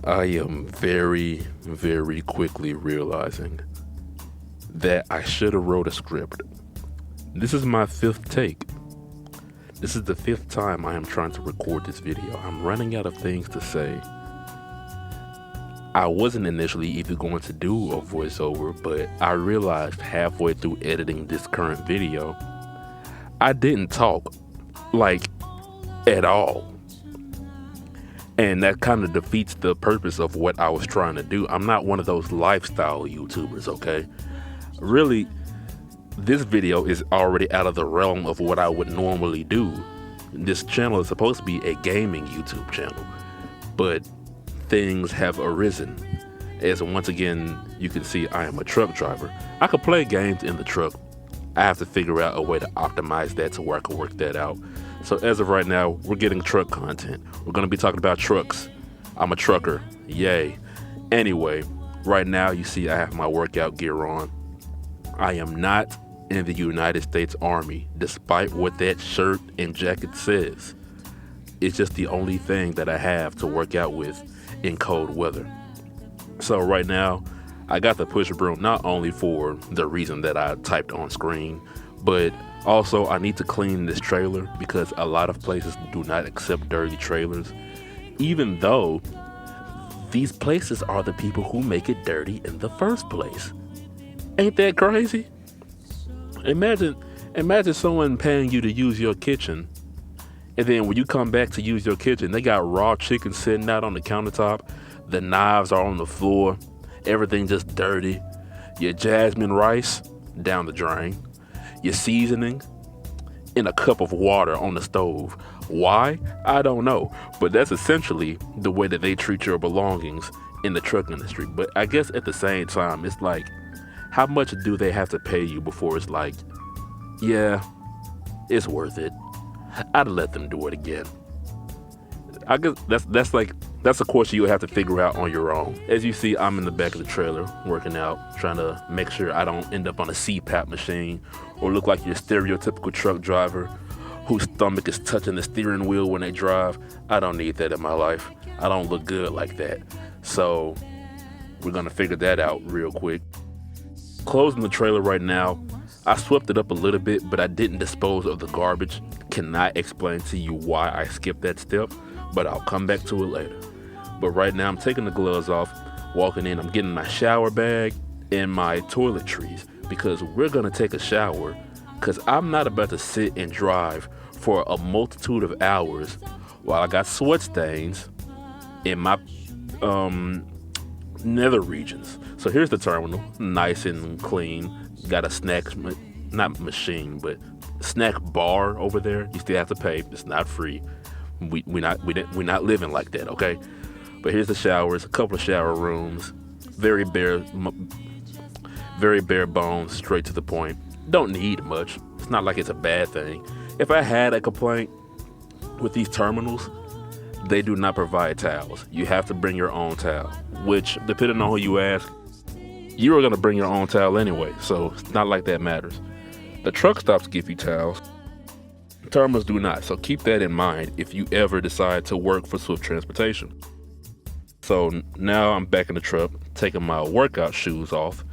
I am very, very quickly realizing that I should have wrote a script. This is my fifth take. This is the fifth time I am trying to record this video. I'm running out of things to say. I wasn't initially even going to do a voiceover, but I realized halfway through editing this current video, I didn't talk, like, at all. And that kind of defeats the purpose of what I was trying to do. I'm not one of those lifestyle YouTubers, okay? Really, this video is already out of the realm of what I would normally do. This channel is supposed to be a gaming YouTube channel, but things have arisen. As once again, you can see I am a truck driver. I could play games in the truck. I have to figure out a way to optimize that to where I can work that out. So as of right now, we're getting truck content. We're going to be talking about trucks. I'm a trucker. Yay. Anyway, right now you see I have my workout gear on. I am not in the United States Army, despite what that shirt and jacket says. It's just the only thing that I have to work out with in cold weather. So right now, I got the push broom not only for the reason that I typed on screen, but also I need to clean this trailer because a lot of places do not accept dirty trailers, even though these places are the people who make it dirty in the first place. Ain't that crazy? Imagine someone paying you to use your kitchen, and then when you come back to use your kitchen, they got raw chicken sitting out on the countertop, the knives are on the floor, everything just dirty, your jasmine rice down the drain, your seasoning in a cup of water on the stove. Why? I don't know, but that's essentially the way that they treat your belongings in the truck industry. But I guess at the same time, it's like, how much do they have to pay you before it's like, yeah, it's worth it. I'd let them do it again. I guess that's a question you would have to figure out on your own. As you see, I'm in the back of the trailer working out, trying to make sure I don't end up on a CPAP machine or look like your stereotypical truck driver whose stomach is touching the steering wheel when they drive. I don't need that in my life. I don't look good like that. So we're gonna figure that out real quick. Closing the trailer right now. I swept it up a little bit, but I didn't dispose of the garbage. Cannot explain to you why I skipped that step, but I'll come back to it later. But right now I'm taking the gloves off, walking in, I'm getting my shower bag and my toiletries because we're gonna take a shower because I'm not about to sit and drive for a multitude of hours while I got sweat stains in my nether regions. So here's the terminal, nice and clean. Got a snack, not machine, but snack bar over there. You still have to pay. It's not free. We're not living like that, okay? But here's the showers, a couple of shower rooms, very bare bones, straight to the point. Don't need much. It's not like it's a bad thing. If I had a complaint with these terminals, they do not provide towels. You have to bring your own towel, which, depending on who you ask, you are going to bring your own towel anyway, so it's not like that matters. The truck stops give you towels. Terminals do not, so keep that in mind if you ever decide to work for Swift Transportation. So now I'm back in the truck, taking my workout shoes off,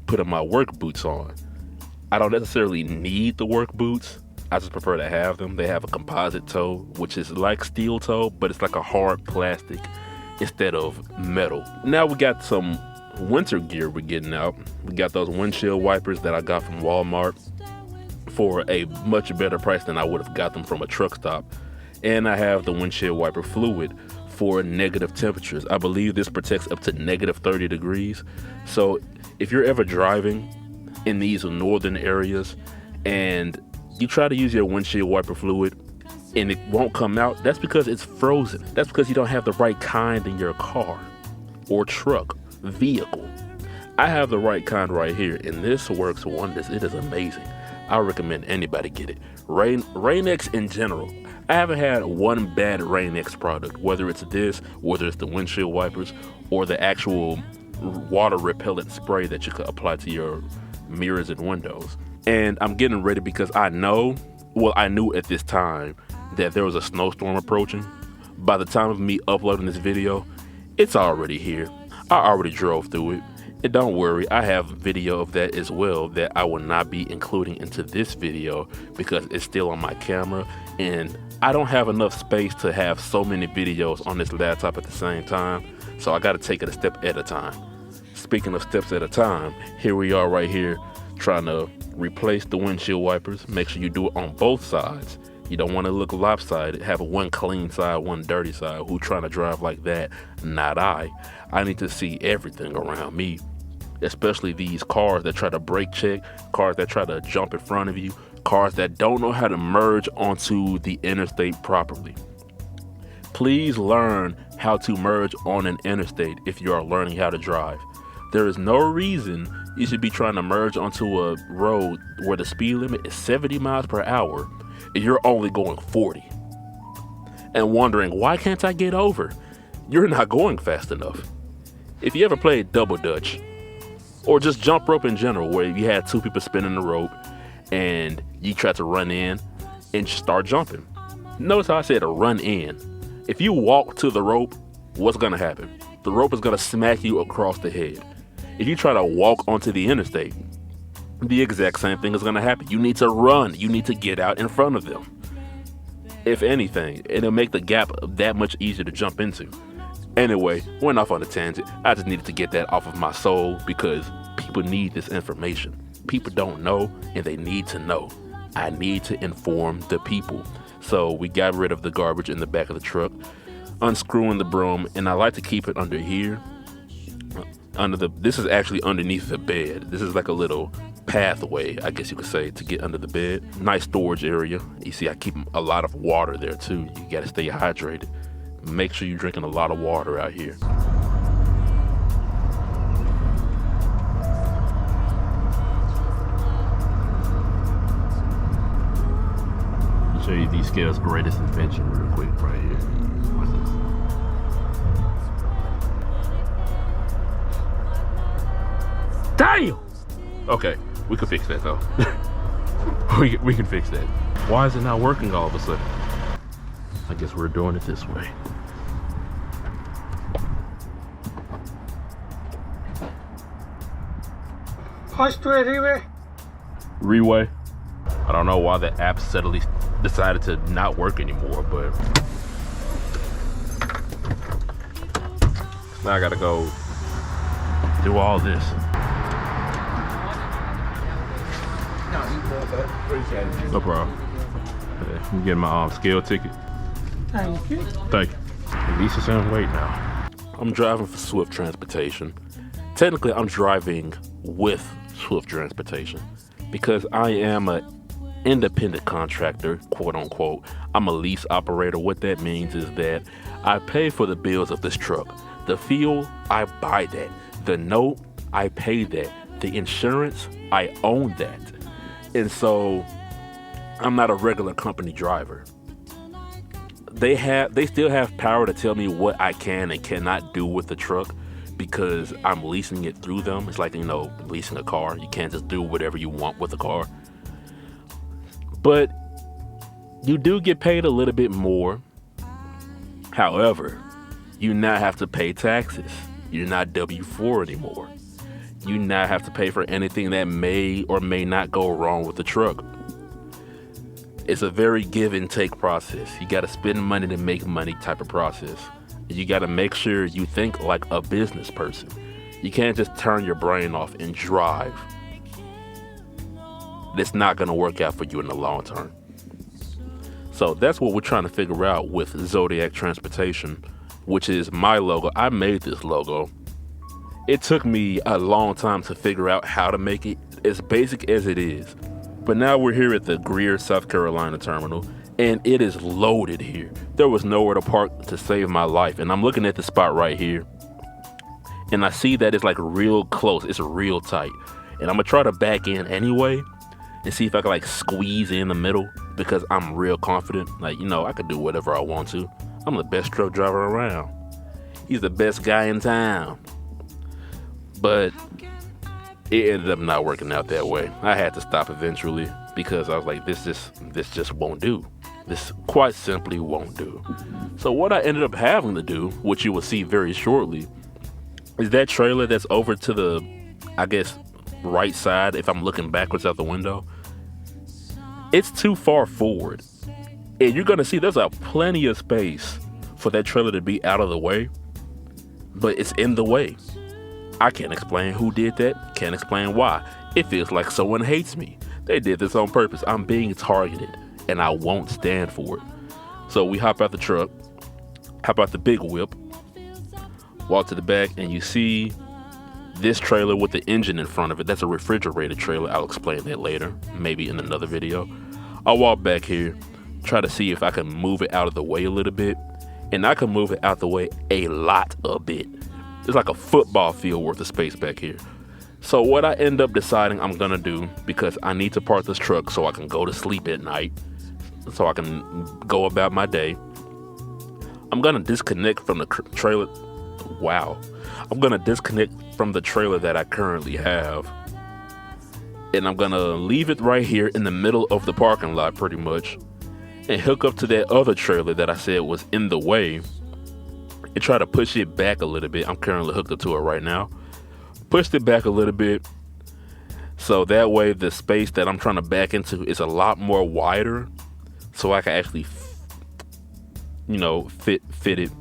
putting my work boots on. I don't necessarily need the work boots. I just prefer to have them. They have a composite toe, which is like steel toe, but it's like a hard plastic instead of metal. Now we got some winter gear we're getting out. We got those windshield wipers that I got from Walmart for a much better price than I would have got them from a truck stop. And I have the windshield wiper fluid for negative temperatures. I believe this protects up to negative 30 degrees. So if you're ever driving in these northern areas and you try to use your windshield wiper fluid and it won't come out, that's because it's frozen. That's because you don't have the right kind in your car or truck, vehicle. I have the right kind right here, and this works wonders. It is amazing. I recommend anybody get it. Rain-X in general. I haven't had one bad Rain-X product, whether it's this, whether it's the windshield wipers, or the actual water repellent spray that you could apply to your mirrors and windows. And I'm getting ready because I knew at this time that there was a snowstorm approaching. By the time of me uploading this video, It's already here. I already drove through it. And don't worry, I have video of that as well that I will not be including into this video because it's still on my camera and I don't have enough space to have so many videos on this laptop at the same time. So I got to take it a step at a time. Speaking of steps at a time, here we are right here trying to replace the windshield wipers. Make sure you do it on both sides. You don't want to look lopsided, have one clean side, one dirty side. Who trying to drive like that? Not I. I need to see everything around me, especially these cars that try to brake check, cars that try to jump in front of you, cars that don't know how to merge onto the interstate properly. Please learn how to merge on an interstate if you are learning how to drive. There is no reason you should be trying to merge onto a road where the speed limit is 70 miles per hour and you're only going 40. And wondering, why can't I get over? You're not going fast enough. If you ever played double dutch, or just jump rope in general, where you had two people spinning the rope and you try to run in and start jumping. Notice how I said run in. If you walk to the rope, what's gonna happen? The rope is gonna smack you across the head. If you try to walk onto the interstate, the exact same thing is gonna happen. You need to run. You need to get out in front of them. If anything, it'll make the gap that much easier to jump into. Anyway, went off on a tangent. I just needed to get that off of my soul because people need this information. People don't know and they need to know. I need to inform the people. So we got rid of the garbage in the back of the truck, unscrewing the broom, and I like to keep it under here. This is actually underneath the bed. This is like a little pathway, I guess you could say, to get under the bed. Nice storage area. You see, I keep a lot of water there too. You gotta stay hydrated. Make sure you're drinking a lot of water out here. I'll show you these scales' greatest invention real quick right here. Watch this. Damn! Okay, we can fix that though. we can fix that. Why is it not working all of a sudden? I guess we're doing it this way. Reway. I don't know why the app suddenly decided to not work anymore, but now I gotta go do all this. No problem. I'm getting my scale ticket. Thank you. Thank you. At least it's in wait now. I'm driving for Swift Transportation. Technically, I'm driving with Swift Transportation because I am an independent contractor, quote unquote. I'm a lease operator. What that means is that I pay for the bills of this truck. The fuel, I buy that. The note, I pay that. The insurance, I own that. And so I'm not a regular company driver. They still have power to tell me what I can and cannot do with the truck because I'm leasing it through them. It's like, leasing a car. You can't just do whatever you want with a car. But you do get paid a little bit more. However, you now have to pay taxes. You're not W-4 anymore. You now have to pay for anything that may or may not go wrong with the truck. It's a very give and take process. You got to spend money to make money type of process. You got to make sure you think like a business person. You can't just turn your brain off and drive. That's not going to work out for you in the long term. So that's what we're trying to figure out with Zodiac Transportation, which is my logo. I made this logo. It took me a long time to figure out how to make it as basic as it is. But now we're here at the Greer, South Carolina terminal, and it is loaded here. There was nowhere to park to save my life. And I'm looking at the spot right here, and I see that it's like real close. It's real tight. And I'm gonna try to back in anyway and see if I can like squeeze in the middle because I'm real confident. Like, I could do whatever I want to. I'm the best truck driver around. He's the best guy in town. But it ended up not working out that way. I had to stop eventually because I was like, this just won't do. This quite simply won't do. So what I ended up having to do, which you will see very shortly, is that trailer that's over to the, I guess, right side if I'm looking backwards out the window. It's too far forward. And you're going to see there's plenty of space for that trailer to be out of the way, but it's in the way. I can't explain who did that, can't explain why. It feels like someone hates me. They did this on purpose. I'm being targeted, and I won't stand for it. So we hop out the truck, hop out the big whip, walk to the back, and you see this trailer with the engine in front of it. That's a refrigerated trailer. I'll explain that later, maybe in another video. I'll walk back here, try to see if I can move it out of the way a little bit, and I can move it out the way a bit. It's like a football field worth of space back here. So what I end up deciding I'm gonna do, because I need to park this truck so I can go to sleep at night, so I can go about my day, I'm gonna disconnect from the trailer. Wow. I'm gonna disconnect from the trailer that I currently have, and I'm gonna leave it right here in the middle of the parking lot pretty much, and hook up to that other trailer that I said was in the way, and try to push it back a little bit. I'm currently hooked up to it right now. Pushed it back a little bit, so that way the space that I'm trying to back into is a lot more wider, so I can actually, fit it